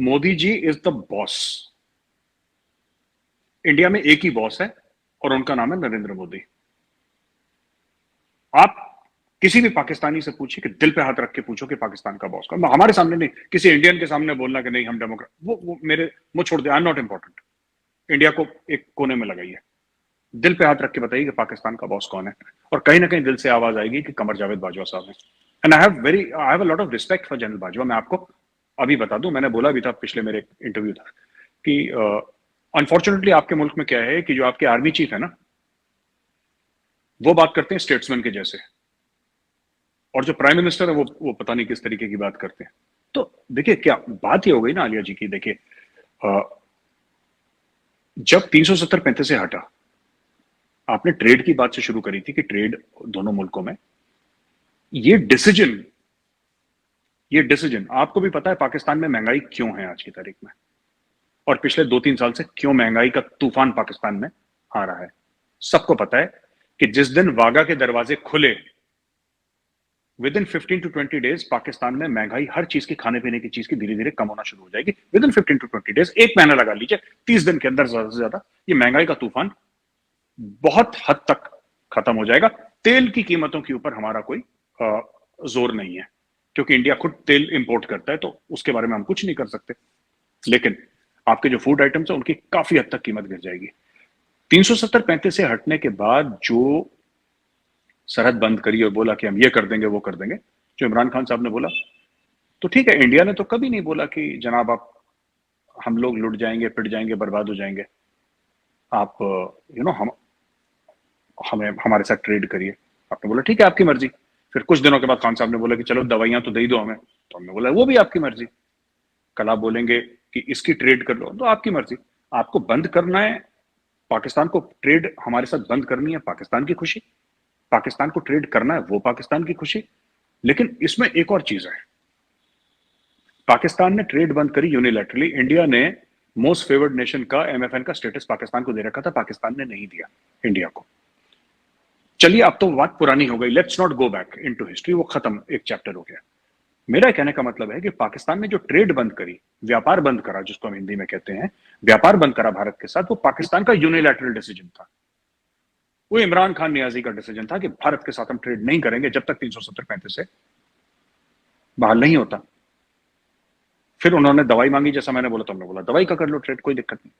Modi ji is the boss. India में एक ही boss है और उनका नाम है नरेंद्र मोदी। आप किसी भी पाकिस्तानी से पूछिए कि दिल पे हाथ रख के पूछो कि पाकिस्तान का बॉस कौन। हमारे सामने नहीं, किसी इंडियन के सामने बोलना कि नहीं हम डेमोक्रेट, वो मेरे मुंह छोड़ दे, I am not important. India को एक कोने में लगाइए, दिल पे हाथ रख के बताइए कि पाकिस्तान का बॉस कौन है, और कहीं ना कहीं दिल से आवाज आएगी कि कमर जावेद बाजवा साहब है। And I have a lot of respect for general Bajwa. मैं आपको अभी बता दूं, मैंने बोला भी था, पिछले मेरे इंटरव्यू था कि अनफॉर्चुनेटली आपके मुल्क में क्या है कि जो आपके आर्मी चीफ है ना, वो बात करते हैं स्टेट्समैन के जैसे, और जो प्राइम मिनिस्टर है वो पता नहीं किस तरीके की बात करते हैं। तो देखिए क्या बात ये हो गई ना आलिया जी की, देखिए जब 370-35 से हटा, आपने ट्रेड की बात से शुरू करी थी कि ट्रेड दोनों मुल्कों में, ये डिसीजन आपको भी पता है पाकिस्तान में महंगाई क्यों है आज की तारीख में, और पिछले 2-3 साल से क्यों महंगाई का तूफान पाकिस्तान में आ रहा है। सबको पता है कि जिस दिन वागा के दरवाजे खुले, with in 15 to 20 days Pakistan में महंगाई हर चीज की, खाने पीने की चीज की, धीरे धीरे कम होना शुरू हो जाएगी। विद इन 15 to 20 डेज, एक महीना लगा लीजिए, 30 दिन के अंदर ज्यादा से ज्यादा ये महंगाई का तूफान बहुत हद तक खत्म हो जाएगा। तेल की कीमतों के ऊपर हमारा कोई जोर नहीं है, क्योंकि इंडिया खुद तेल इंपोर्ट करता है, तो उसके बारे में हम कुछ नहीं कर सकते। लेकिन आपके जो फूड आइटम्स है उनकी काफी हद तक कीमत गिर जाएगी। 370-35 से हटने के बाद जो सरहद बंद करी और बोला कि हम ये कर देंगे वो कर देंगे, जो इमरान खान साहब ने बोला, तो ठीक है, इंडिया ने तो कभी नहीं बोला कि जनाब आप, हम लोग लुट जाएंगे, पिट जाएंगे, बर्बाद हो जाएंगे, आप हम हमें हमारे साथ ट्रेड करिए। आपने बोला ठीक है आपकी मर्जी। फिर कुछ दिनों के बाद खान साहब ने बोला कि चलो दवाइयां तो दे ही दो हमें, तो हमने बोला वो भी आपकी मर्जी। कल आप बोलेंगे कि इसकी ट्रेड कर लो, तो आपकी मर्जी। आपको बंद करना है पाकिस्तान को, ट्रेड हमारे साथ बंद करनी है, पाकिस्तान की खुशी। पाकिस्तान को ट्रेड करना है, वो पाकिस्तान की खुशी। लेकिन इसमें एक और चीज है, पाकिस्तान ने ट्रेड बंद करी यूनिलैटरली। इंडिया ने मोस्ट फेवर्ड नेशन का, एमएफएन का स्टेटस पाकिस्तान को दे रखा था, पाकिस्तान ने नहीं दिया इंडिया को। चलिए अब तो बात पुरानी हो गई, let's not go back into history, वो खत्म, एक चैप्टर हो गया। मेरा कहने का मतलब है कि पाकिस्तान ने जो ट्रेड बंद करी, व्यापार बंद करा, जिसको हम हिंदी में कहते हैं, व्यापार बंद करा भारत के साथ, वो पाकिस्तान का यूनिलैटरल डिसीजन था। वो इमरान खान नियाजी का डिसीजन था कि भारत के साथ हम ट्रेड नहीं करेंगे जब तक 370-35 से बहाल नहीं होता। फिर उन्होंने दवाई मांगी, जैसा मैंने बोला, तो हमने बोला दवाई का कर लो ट्रेड, कोई दिक्कत नहीं।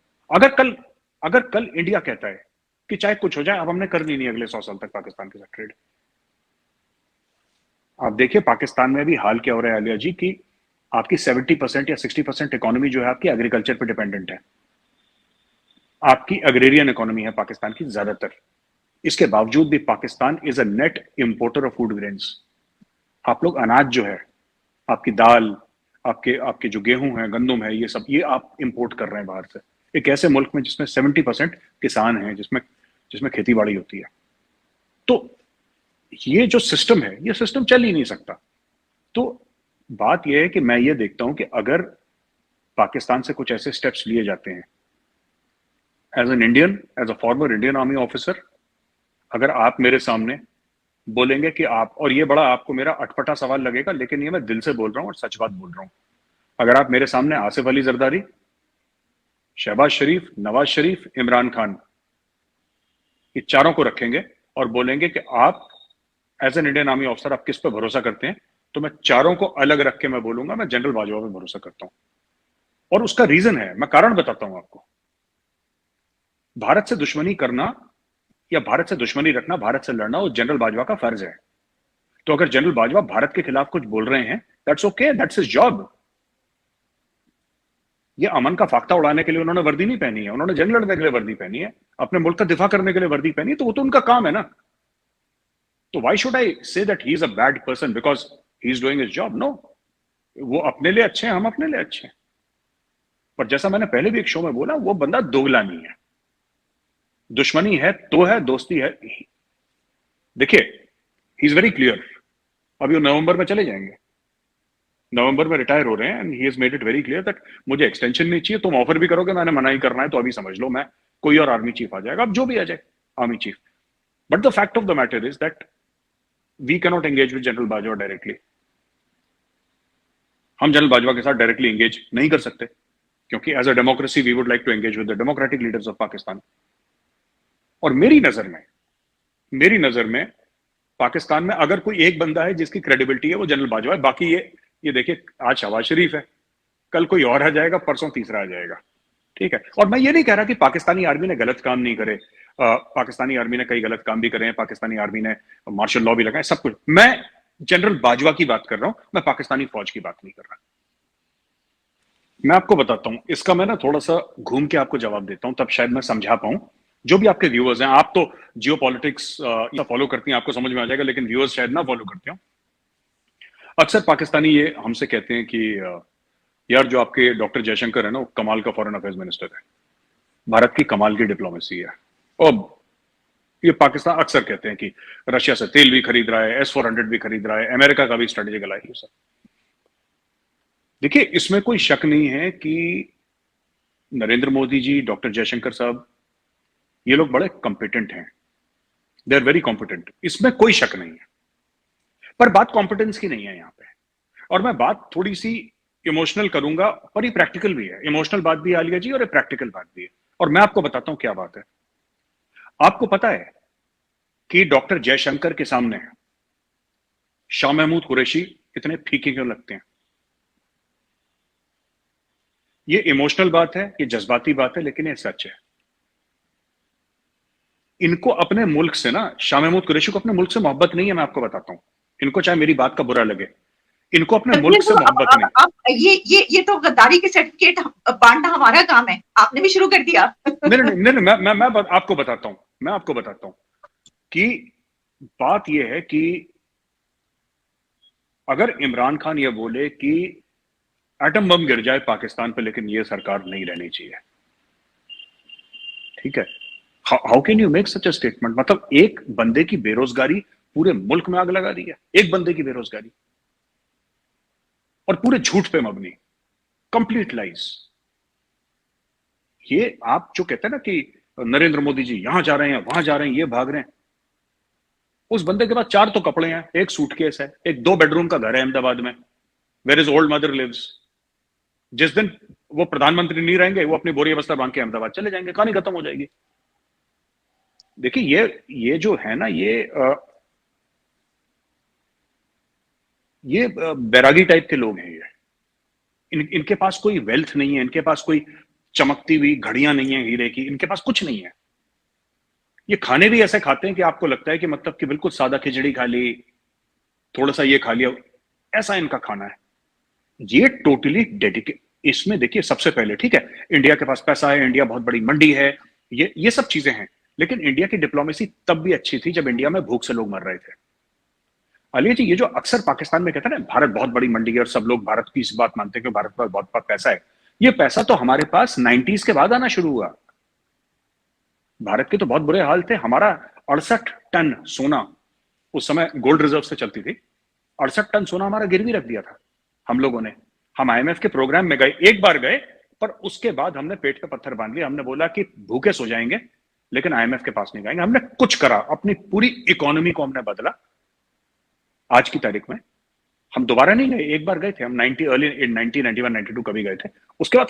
अगर कल इंडिया कहता है कि चाहे कुछ हो जाए, अब हमने करनी नहीं अगले 100 साल तक पाकिस्तान के साथ ट्रेड। आप देखिए पाकिस्तान में भी हाल क्या हो रहा है आलिया जी की, आपकी 70% या 60% इकोनॉमी जो है आपकी एग्रीकल्चर पे डिपेंडेंट है। आपकी अग्रेरियन इकोनॉमी है पाकिस्तान की ज्यादातर। इसके बावजूद भी Pakistan is a net importer of food grains. आप लोग अनाज जो है, आपकी दाल, आपके आपके जो गेहूं है, गंदुम है, ये सब ये आप इंपोर्ट कर रहे हैं बाहर से, एक ऐसे मुल्क में जिसमें 70% किसान हैं, जिसमें जिसमें खेती बाड़ी होती है। तो ये जो सिस्टम है, ये सिस्टम चल ही नहीं सकता। तो बात यह है कि मैं ये देखता हूं कि अगर पाकिस्तान से कुछ ऐसे स्टेप्स लिए जाते हैं, as an Indian, as a former Indian army officer, अगर आप मेरे सामने बोलेंगे कि आप, और ये बड़ा आपको मेरा अटपटा सवाल लगेगा, लेकिन ये मैं दिल से बोल रहा हूं और सच बात बोल रहा हूं, अगर आप मेरे सामने आसिफ अली जरदारी, शहबाज शरीफ, नवाज शरीफ, इमरान खान, ये चारों को रखेंगे और बोलेंगे कि आप as an Indian army officer आप किस पे भरोसा करते हैं, तो मैं चारों को अलग रख के मैं बोलूंगा मैं जनरल बाजवा पे भरोसा करता हूं। और उसका रीजन है, मैं कारण बताता हूं आपको। भारत से दुश्मनी करना या भारत से दुश्मनी रखना, भारत से लड़ना, वो जनरल बाजवा का फर्ज है। तो अगर जनरल बाजवा भारत के खिलाफ कुछ बोल रहे हैं, that's okay, that's his job. ये अमन का फाख्ता उड़ाने के लिए उन्होंने वर्दी नहीं पहनी है, उन्होंने जंग लड़ने के लिए वर्दी पहनी है, अपने मुल्क का दिफा करने के लिए वर्दी पहनी है, तो वो तो उनका काम है ना। तो why should I say that he is a bad person because he is doing his job? No, वो अपने लिए अच्छे हैं, हम अपने लिए अच्छे हैं। पर जैसा मैंने पहले भी एक शो में बोला, वो बंदा दोगला नहीं है। दुश्मनी है तो है, दोस्ती है। देखिए ही इज वेरी क्लियर, अभी वो नवंबर में चले जाएंगे, नवंबर में रिटायर हो रहे हैं, and he has made it very clear that मुझे एक्सटेंशन नहीं चाहिए। तुम ऑफर भी करोगे, मैंने मना ही करना है, तो अभी समझ लो मैं, कोई और आर्मी चीफ आ जाएगा, अब जो भी आ जाए army chief. But the fact of the matter is that we cannot engage with general Bajwa directly. हम जनरल बाजवा के साथ डायरेक्टली एंगेज नहीं कर सकते, क्योंकि as a democracy we would like to engage with the democratic leaders of Pakistan. और मेरी नजर में पाकिस्तान में अगर कोई एक बंदा है जिसकी क्रेडिबिलिटी है वो जनरल बाजवा है। बाकी ये देखिए, आज शहबाज शरीफ है, कल कोई और आ जाएगा, परसों तीसरा आ जाएगा। ठीक है, और मैं ये नहीं कह रहा कि पाकिस्तानी आर्मी ने गलत काम नहीं करे। पाकिस्तानी आर्मी ने कई गलत काम भी करे हैं, पाकिस्तानी आर्मी ने मार्शल लॉ भी लगाए, सब कुछ। मैं जनरल बाजवा की बात कर रहा हूं, मैं पाकिस्तानी फौज की बात नहीं कर रहा। मैं आपको बताता हूं, इसका मैं ना थोड़ा सा घूम के आपको जवाब देता हूं, तब शायद मैं समझा पाऊं। जो भी आपके व्यूअर्स हैं, आप तो जियो पॉलिटिक्स फॉलो करती हैं, आपको समझ में आ जाएगा, लेकिन व्यूअर्स शायद ना फॉलो करते हो। अक्सर पाकिस्तानी ये हमसे कहते हैं कि यार जो आपके डॉक्टर जयशंकर है ना, वो कमाल का फॉरेन अफेयर्स मिनिस्टर है, भारत की कमाल की डिप्लोमेसी है। और ये पाकिस्तान अक्सर कहते हैं कि रशिया से तेल भी खरीद रहा है, S-400 भी खरीद रहा है, अमेरिका का भी स्ट्रेटेजिक एलाई है। देखिए, इसमें कोई शक नहीं है कि नरेंद्र मोदी जी, डॉक्टर जयशंकर साहब, ये लोग बड़े कॉम्पिटेंट हैं, दे आर वेरी कॉम्पिटेंट, इसमें कोई शक नहीं है। पर बात कॉम्पिटेंस की नहीं है यहां पे, और मैं बात थोड़ी सी इमोशनल करूंगा, पर ये प्रैक्टिकल भी है। इमोशनल बात भी आलिया जी, और ये प्रैक्टिकल बात भी है। और मैं आपको बताता हूं क्या बात है। आपको पता है कि डॉक्टर जयशंकर के सामने शाह महमूद कुरैशी इतने फीके क्यों लगते हैं? ये इमोशनल बात है, ये जज्बाती बात है, लेकिन ये सच है। इनको अपने मुल्क से ना, शाह महमूद कुरैशी को अपने मुल्क से मोहब्बत नहीं है, मैं आपको बताता हूं। इनको चाहे मेरी बात का बुरा लगे, इनको अपने मुल्क से मोहब्बत नहीं। अब ये तो गद्दारी के सर्टिफिकेट बांटना हमारा काम है, आपने भी शुरू कर दिया। नहीं नहीं नहीं, मैं आपको बताता हूं, मैं आपको बताता हूं कि बात यह है कि अगर इमरान खान ये बोले कि एटम बम गिर जाए पाकिस्तान पे, लेकिन ये सरकार नहीं रहनी चाहिए, ठीक है, how can you make such a statement? मतलब एक बंदे की बेरोजगारी पूरे मुल्क में आग लगा दी है, एक बंदे की बेरोजगारी, और पूरे झूठ पे मबनी, कंप्लीट लाइज। ये आप जो कहते हैं ना कि नरेंद्र मोदी जी यहां जा रहे हैं, वहां जा रहे हैं, ये भाग रहे हैं, उस बंदे के पास 4 तो कपड़े हैं, एक सूटकेस है, एक 2 बेडरूम का घर है अहमदाबाद में, where is old mother lives. जिस दिन वो प्रधानमंत्री नहीं रहेंगे, वो अपनी बोरी बस्ता बांध के अहमदाबाद चले जाएंगे, कहानी खत्म हो जाएगी। देखिए, ये जो है ना, ये बैरागी टाइप के लोग हैं। ये इनके पास कोई वेल्थ नहीं है, इनके पास कोई चमकती हुई घड़ियां नहीं है हीरे की, इनके पास कुछ नहीं है। ये खाने भी ऐसे खाते हैं कि आपको लगता है कि मतलब कि बिल्कुल सादा खिचड़ी खा ली, थोड़ा सा ये खा लिया, ऐसा इनका खाना है। ये टोटली डेडिकेट। इसमें देखिए, सबसे पहले ठीक है, इंडिया के पास पैसा है, इंडिया बहुत बड़ी मंडी है, ये सब चीजें हैं, लेकिन इंडिया की डिप्लोमेसी तब भी अच्छी थी जब इंडिया में भूख से लोग मर रहे थे। आलिया जी, ये जो अक्सर पाकिस्तान में कहते हैं ना, भारत बहुत बड़ी मंडी है, और सब लोग भारत की इस बात मानते हैं कि भारत पर बहुत पैसा है, ये पैसा तो हमारे पास 90s के बाद आना शुरू हुआ। भारत के तो बहुत बुरे हाल थे। हमारा 68 टन सोना, उस समय गोल्ड रिजर्व से चलती थी, 68 टन सोना हमारा गिरवी रख दिया था हम लोगों ने। हम IMF के प्रोग्राम में गए, एक बार गए, पर उसके बाद हमने पेट पे पत्थर बांध लिया। हमने बोला कि भूखे सो जाएंगे, लेकिन IMF के पास नहीं जाएंगे। हमने कुछ करा, अपनी पूरी इकोनॉमी को हमने बदला। आज की तारीख में हम दोबारा नहीं गए, एक बार गए थे हम, 90 अर्ली 1991 92 कभी गए थे, उसके बाद